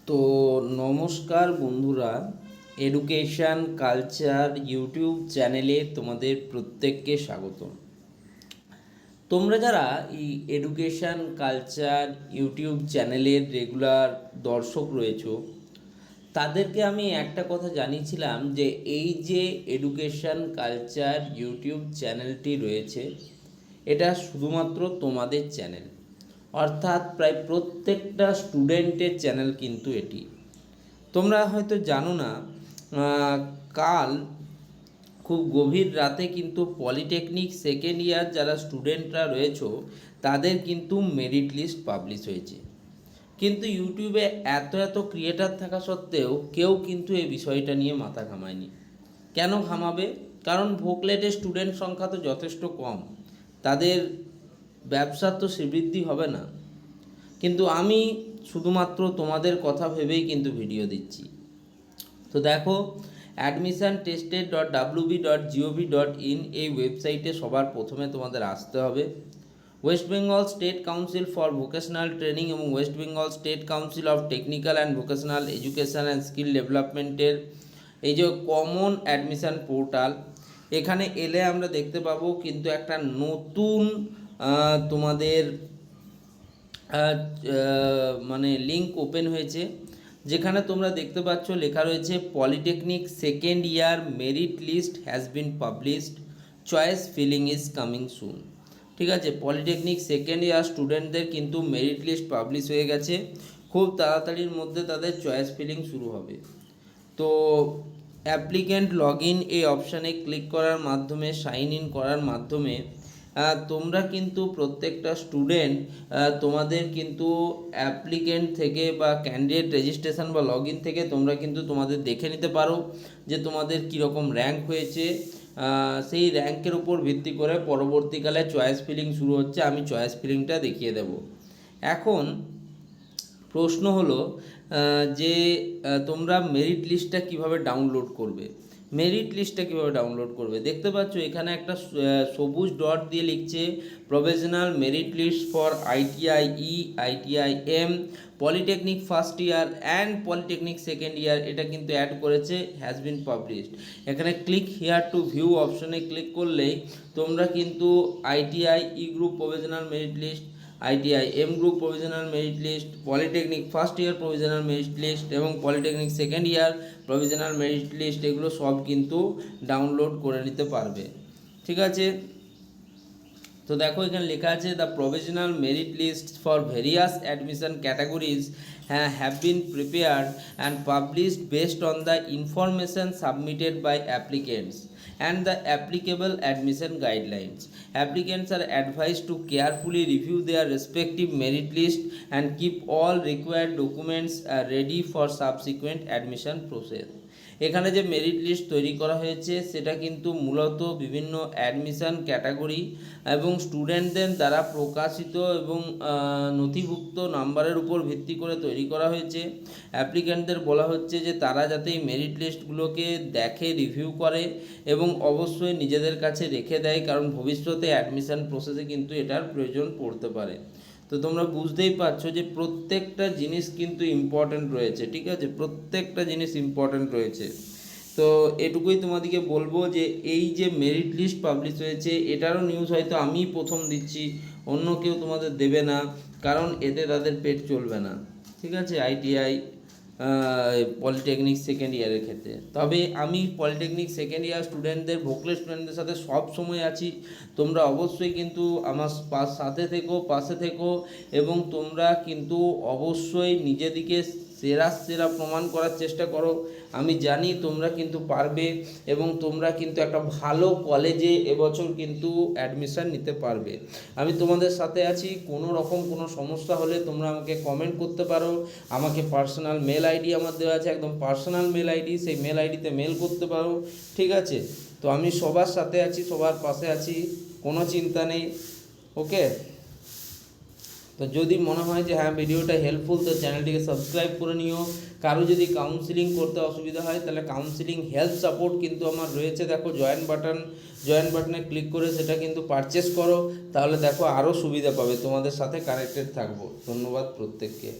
তো নমস্কার বন্ধুরা, এডুকেশান কালচার ইউটিউব চ্যানেলে তোমাদের প্রত্যেককে স্বাগত। তোমরা যারা এই এডুকেশান কালচার ইউটিউব চ্যানেলের রেগুলার দর্শক রয়েছো, তাদেরকে আমি একটা কথা জানিয়েছিলাম যে এই যে এডুকেশান কালচার ইউটিউব চ্যানেলটি রয়েছে, এটা শুধুমাত্র তোমাদের চ্যানেল, অর্থাৎ প্রায় প্রত্যেকটা স্টুডেন্টের চ্যানেল কিন্তু এটি। তোমরা হয়তো জানো না, কাল খুব গভীর রাতে কিন্তু পলিটেকনিক সেকেন্ড ইয়ার যারা স্টুডেন্টরা রয়েছো তাদের কিন্তু মেরিট লিস্ট পাবলিশ হয়েছে। কিন্তু ইউটিউবে এত এত ক্রিয়েটার থাকা সত্ত্বেও কেউ কিন্তু এই বিষয়টা নিয়ে মাথা ঘামায়নি। কেন ঘামাবে? কারণ ভোকলেটের স্টুডেন্ট সংখ্যা তো যথেষ্ট কম, তাদের ব্যবসার তো শ্রীবৃদ্ধি হবে না। কিন্তু আমি শুধুমাত্র তোমাদের কথা ভেবেই কিন্তু ভিডিও দিচ্ছি। তো দেখো, admissiontested.wb.gov.in এই ওয়েবসাইটে সবার প্রথমে তোমাদের আসতে হবে। West Bengal State Council for Vocational Training এবং West Bengal State Council of Technical and Vocational Education and Skill ডেভেলপমেন্টের এই যে কমন অ্যাডমিশান পোর্টাল, এখানে এলে আমরা দেখতে পাবো কিন্তু একটা নতুন তোমাদের মানে লিঙ্ক ওপেন হয়েছে, যেখানে তোমরা দেখতে পাচ্ছ লেখা রয়েছে polytechnic second year merit list has been published, choice filling is coming soon. ঠিক আছে, পলিটেকনিক সেকেন্ড ইয়ার স্টুডেন্টদের কিন্তু মেরিট লিস্ট পাবলিশ হয়ে গেছে, খুব তাড়াতাড়ির মধ্যে তাদের চয়েস ফিলিং শুরু হবে। তো অ্যাপ্লিক্যান্ট লগ ইন এই অপশানে ক্লিক করার মাধ্যমে, সাইন ইন করার মাধ্যমে তোমরা কিন্তু প্রত্যেকটা স্টুডেন্ট তোমাদের কিন্তু অ্যাপ্লিকেন্ট থেকে বা ক্যান্ডিডেট রেজিস্ট্রেশন বা লগ ইন থেকে তোমরা কিন্তু তোমাদের দেখে নিতে পারো যে তোমাদের কীরকম র্যাঙ্ক হয়েছে। সেই র্যাঙ্কের উপর ভিত্তি করে পরবর্তীকালে চয়েস ফিলিং শুরু হচ্ছে। আমি চয়েস ফিলিংটা দেখিয়ে দেব। এখন প্রশ্ন হলো যে তোমরা মেরিট লিস্টটা কীভাবে ডাউনলোড করবে। মেরিট লিস্টটা কীভাবে ডাউনলোড করবে দেখতে পাচ্ছ এখানে একটা সবুজ ডট দিয়ে লিখছে provisional merit list for ITI E, ITI M, polytechnic first year and polytechnic second year. এটা কিন্তু অ্যাড করেছে হ্যাজ বিন পাবলিশড। এখানে ক্লিক হিয়ার টু ভিউ অপশনে ক্লিক করলেই তোমরা কিন্তু ITI E group provisional merit list, ITI M group provisional merit list, polytechnic first year provisional merit list এবং polytechnic second year provisional merit list, এগুলো সব কিন্তু download করে নিতে পারবে। ঠিক আছে, তো দেখো এখানে লেখা আছে the provisional merit list for various admission categories have been prepared and published based on the information submitted by applicants and the applicable admission guidelines. Applicants are advised to carefully review their respective merit list and keep all required documents ready for subsequent admission process. এখানে যে merit list তৈরি করা হয়েছে সেটা কিন্তু মূলত বিভিন্ন admission category এবং স্টুডেন্টদের দ্বারা প্রকাশিত এবং নথিভুক্ত নাম্বারের উপর ভিত্তি করে তৈরি করা হয়েছে। অ্যাপ্লিক্যান্টদের বলা হচ্ছে যে তারা যাতে এই মেরিট লিস্টগুলোকে দেখে, রিভিউ করে এবং অবশ্যই নিজেদের কাছে রেখে দেয়, কারণ ভবিষ্যতে অ্যাডমিশন প্রসেসে কিন্তু এটার প্রয়োজন পড়তে পারে। তো তোমরা বুঝতেই পারছো যে প্রত্যেকটা জিনিস কিন্তু ইম্পর্ট্যান্ট রয়েছে। ঠিক আছে, প্রত্যেকটা জিনিস ইম্পর্ট্যান্ট রয়েছে। তো এটুকুই তোমাদেরকে বলবো যে এই যে মেরিট লিস্ট পাবলিশ হয়েছে এটারও নিউজ হয়তো আমি প্রথম দিচ্ছি, অন্য কেউ তোমাদের দেবে না, কারণ এতে তাদের পেট চলবে না। ঠিক আছে, আইটিআই পলিটেকনিক সেকেন্ড ইয়ারের ক্ষেত্রে। তবে আমি পলিটেকনিক সেকেন্ড ইয়ার স্টুডেন্টদের, ভোকলেট স্টুডেন্টদের সাথে সব সময় আছি। তোমরা অবশ্যই কিন্তু আমার সাথে থেকো, পাশে থেকো এবং তোমরা কিন্তু অবশ্যই নিজেদিকে সেরা প্রমাণ করার চেষ্টা করো। আমি জানি তোমরা কিন্তু পারবে এবং তোমরা কিন্তু একটা ভালো কলেজে এবছর কিন্তু অ্যাডমিশান নিতে পারবে। আমি তোমাদের সাথে আছি। কোনো রকম কোনো সমস্যা হলে তোমরা আমাকে কমেন্ট করতে পারো। আমাকে পার্সোনাল মেল আইডি আমার দেওয়া আছে, একদম পার্সোনাল মেল আইডি, সেই মেল আইডিতে মেল করতে পারো। ঠিক আছে, তো আমি সবার সাথে আছি, সবার পাশে আছি, কোনো চিন্তা নেই। ওকে, তো যদি মনে হয় যে হ্যাঁ ভিডিওটা হেল্পফুল, তো চ্যানেলটিকে সাবস্ক্রাইব করে নিও। কারো যদি কাউন্সিলিং করতে অসুবিধা হয় তাহলে কাউন্সিলিং হেল্প সাপোর্ট কিন্তু আমার রয়েছে। দেখো জয়েন বাটনে ক্লিক করে সেটা কিন্তু পারচেস করো, তাহলে দেখো আরও সুবিধা পাবে, তোমাদের সাথে কানেক্টেড থাকবো। ধন্যবাদ প্রত্যেককে।